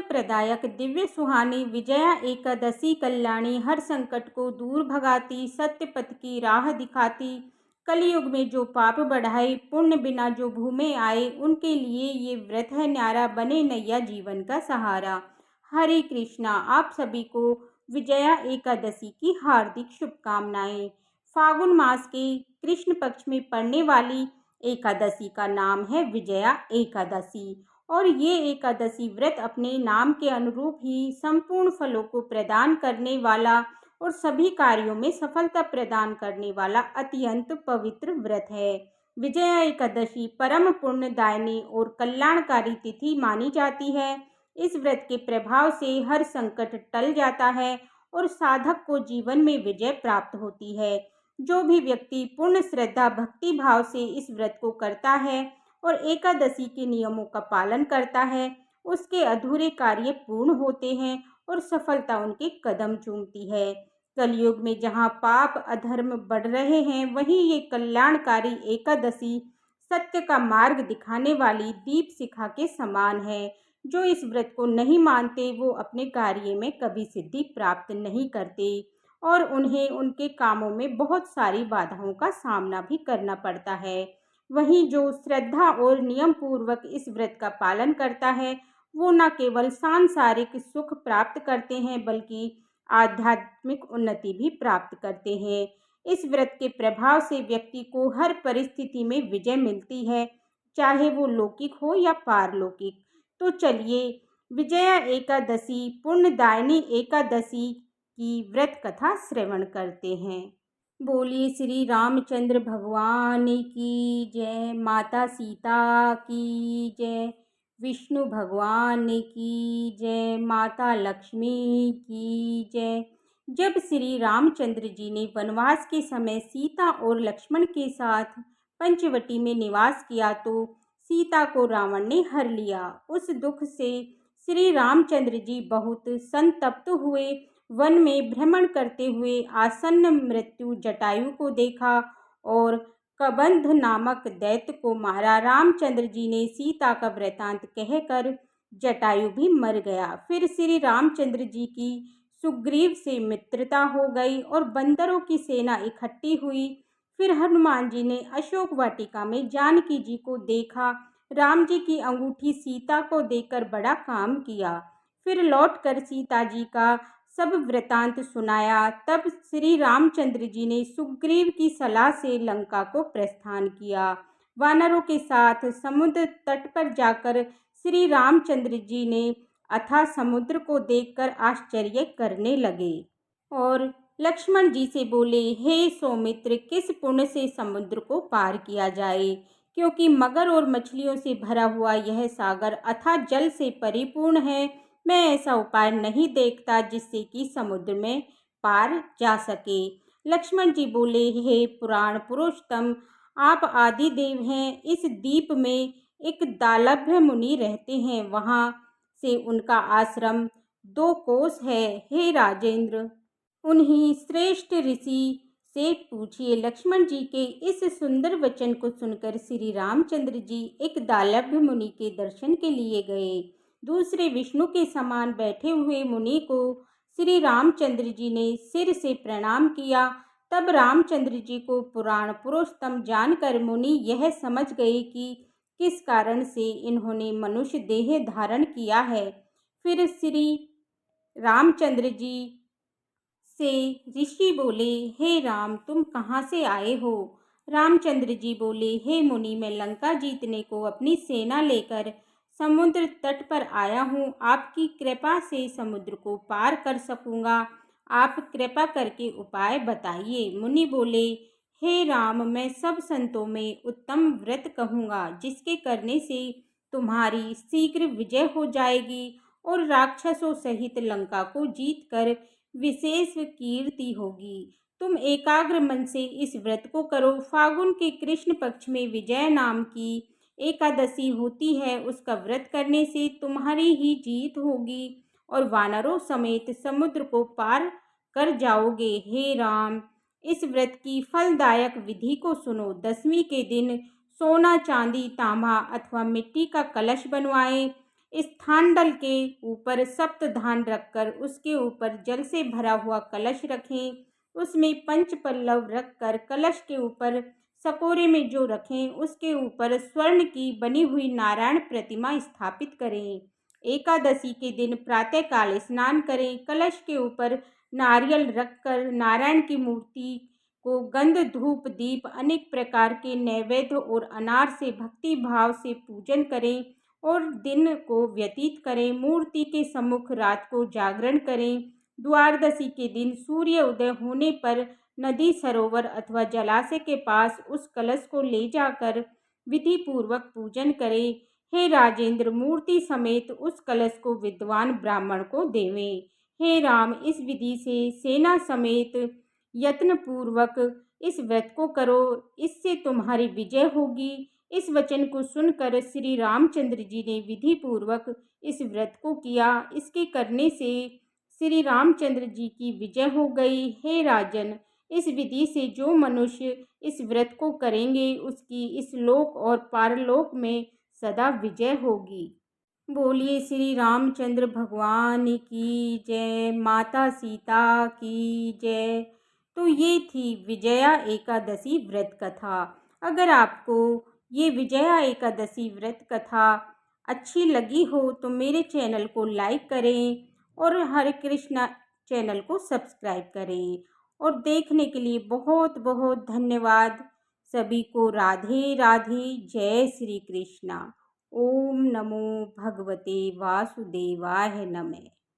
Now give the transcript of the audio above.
प्रदायक दिव्य सुहानी विजया एकादशी कल्याणी, हर संकट को दूर भगाती, सत्य पथ की राह दिखाती, कलयुग में जो पाप बढ़ाए, पुण्य बिना जो भूमे आए, उनके लिए ये व्रत है न्यारा, बने नैया जीवन का सहारा। हरे कृष्णा। आप सभी को विजया एकादशी की हार्दिक शुभकामनाएं। फागुन मास के कृष्ण पक्ष में पड़ने वाली एकादशी का नाम है विजया एकादशी, और ये एकादशी व्रत अपने नाम के अनुरूप ही संपूर्ण फलों को प्रदान करने वाला और सभी कार्यों में सफलता प्रदान करने वाला अत्यंत पवित्र व्रत है। विजया एकादशी परम पुण्यदायिनी और कल्याणकारी तिथि मानी जाती है। इस व्रत के प्रभाव से हर संकट टल जाता है और साधक को जीवन में विजय प्राप्त होती है। जो भी व्यक्ति पूर्ण श्रद्धा भक्ति भाव से इस व्रत को करता है और एकादशी के नियमों का पालन करता है, उसके अधूरे कार्य पूर्ण होते हैं और सफलता उनके कदम चूमती है। कलयुग में जहाँ पाप अधर्म बढ़ रहे हैं, वहीं ये कल्याणकारी एकादशी सत्य का मार्ग दिखाने वाली दीप शिखा के समान है। जो इस व्रत को नहीं मानते, वो अपने कार्य में कभी सिद्धि प्राप्त नहीं करते और उन्हें उनके कामों में बहुत सारी बाधाओं का सामना भी करना पड़ता है। वहीं जो श्रद्धा और नियम पूर्वक इस व्रत का पालन करता है, वो न केवल सांसारिक सुख प्राप्त करते हैं, बल्कि आध्यात्मिक उन्नति भी प्राप्त करते हैं। इस व्रत के प्रभाव से व्यक्ति को हर परिस्थिति में विजय मिलती है, चाहे वो लौकिक हो या पारलौकिक। तो चलिए विजया एकादशी पुण्यदायिनी एकादशी की व्रत कथा श्रवण करते हैं। बोलिए श्री रामचंद्र भगवान की जय, माता सीता की जय, विष्णु भगवान की जय, माता लक्ष्मी की जय। जब श्री रामचंद्र जी ने वनवास के समय सीता और लक्ष्मण के साथ पंचवटी में निवास किया, तो सीता को रावण ने हर लिया। उस दुख से श्री रामचंद्र जी बहुत संतप्त हुए। वन में भ्रमण करते हुए आसन्न मृत्यु जटायु को देखा और कबंध नामक दैत्य को मारा। रामचंद्र जी ने सीता का वृतांत कहकर जटायु भी मर गया। फिर श्री रामचंद्र जी की सुग्रीव से मित्रता हो गई और बंदरों की सेना इकट्ठी हुई। फिर हनुमान जी ने अशोक वाटिका में जानकी जी को देखा। राम जी की अंगूठी सीता को देकर बड़ा काम किया। फिर लौटकर सीता जी का सब वृतांत सुनाया। तब श्री रामचंद्र जी ने सुग्रीव की सलाह से लंका को प्रस्थान किया। वानरों के साथ समुद्र तट पर जाकर श्री रामचंद्र जी ने अथाह समुद्र को देखकर आश्चर्य करने लगे और लक्ष्मण जी से बोले, हे सौमित्र, किस पुण्य से समुद्र को पार किया जाए, क्योंकि मगर और मछलियों से भरा हुआ यह सागर अथाह जल से परिपूर्ण है। मैं ऐसा उपाय नहीं देखता जिससे कि समुद्र में पार जा सके। लक्ष्मण जी बोले, हे पुराण पुरुषोत्तम, आप आदि देव हैं। इस द्वीप में एक दालभ्य मुनि रहते हैं, वहाँ से उनका आश्रम 2 कोस है। हे राजेंद्र, उन्हीं श्रेष्ठ ऋषि से पूछिए। लक्ष्मण जी के इस सुंदर वचन को सुनकर श्री रामचंद्र जी एक दालभ्य मुनि के दर्शन के लिए गए। दूसरे विष्णु के समान बैठे हुए मुनि को श्री रामचंद्र जी ने सिर से प्रणाम किया। तब रामचंद्र जी को पुराण पुरुषोत्तम जानकर मुनि यह समझ गए कि किस कारण से इन्होंने मनुष्य देह धारण किया है। फिर श्री रामचंद्र जी से ऋषि बोले, हे राम, तुम कहाँ से आए हो? रामचंद्र जी बोले, हे मुनि, मैं लंका जीतने को अपनी सेना लेकर समुद्र तट पर आया हूँ। आपकी कृपा से समुद्र को पार कर सकूँगा। आप कृपा करके उपाय बताइए। मुनि बोले, हे राम, मैं सब संतों में उत्तम व्रत कहूँगा, जिसके करने से तुम्हारी शीघ्र विजय हो जाएगी और राक्षसों सहित लंका को जीतकर विशेष कीर्ति होगी। तुम एकाग्र मन से इस व्रत को करो। फागुन के कृष्ण पक्ष में विजय नाम की एकादशी होती है। उसका व्रत करने से तुम्हारी ही जीत होगी और वानरों समेत समुद्र को पार कर जाओगे। हे राम, इस व्रत की फलदायक विधि को सुनो। 10वीं के दिन सोना, चांदी, तांबा अथवा मिट्टी का कलश बनवाएं। स्थानडल के ऊपर सप्तधान रखकर उसके ऊपर जल से भरा हुआ कलश रखें। उसमें पंच पल्लव रखकर कलश के ऊपर सकोरे में जो रखें उसके ऊपर स्वर्ण की बनी हुई नारायण प्रतिमा स्थापित करें। एकादशी के दिन प्रातःकाल स्नान करें। कलश के ऊपर नारियल रखकर नारायण की मूर्ति को गंध धूप दीप अनेक प्रकार के नैवेद्य और अनार से भक्ति भाव से पूजन करें और दिन को व्यतीत करें। मूर्ति के सम्मुख रात को जागरण करें। द्वादशी के दिन सूर्य उदय होने पर नदी सरोवर अथवा जलाशय के पास उस कलश को ले जाकर विधि पूर्वक पूजन करें। हे राजेंद्र, मूर्ति समेत उस कलश को विद्वान ब्राह्मण को देवें। हे राम, इस विधि से सेना समेत यत्न पूर्वक इस व्रत को करो, इससे तुम्हारी विजय होगी। इस वचन को सुनकर श्री रामचंद्र जी ने विधि पूर्वक इस व्रत को किया। इसके करने से श्री रामचंद्र जी की विजय हो गई। हे राजन, इस विधि से जो मनुष्य इस व्रत को करेंगे उसकी इस लोक और पारलोक में सदा विजय होगी। बोलिए श्री रामचंद्र भगवान की जय, माता सीता की जय। तो ये थी विजया एकादशी व्रत कथा। अगर आपको ये विजया एकादशी व्रत कथा अच्छी लगी हो तो मेरे चैनल को लाइक करें और हरे कृष्णा चैनल को सब्सक्राइब करें। और देखने के लिए बहुत बहुत धन्यवाद। सभी को राधे राधे, जय श्री कृष्णा। ओम नमो भगवते वासुदेवाय नमः।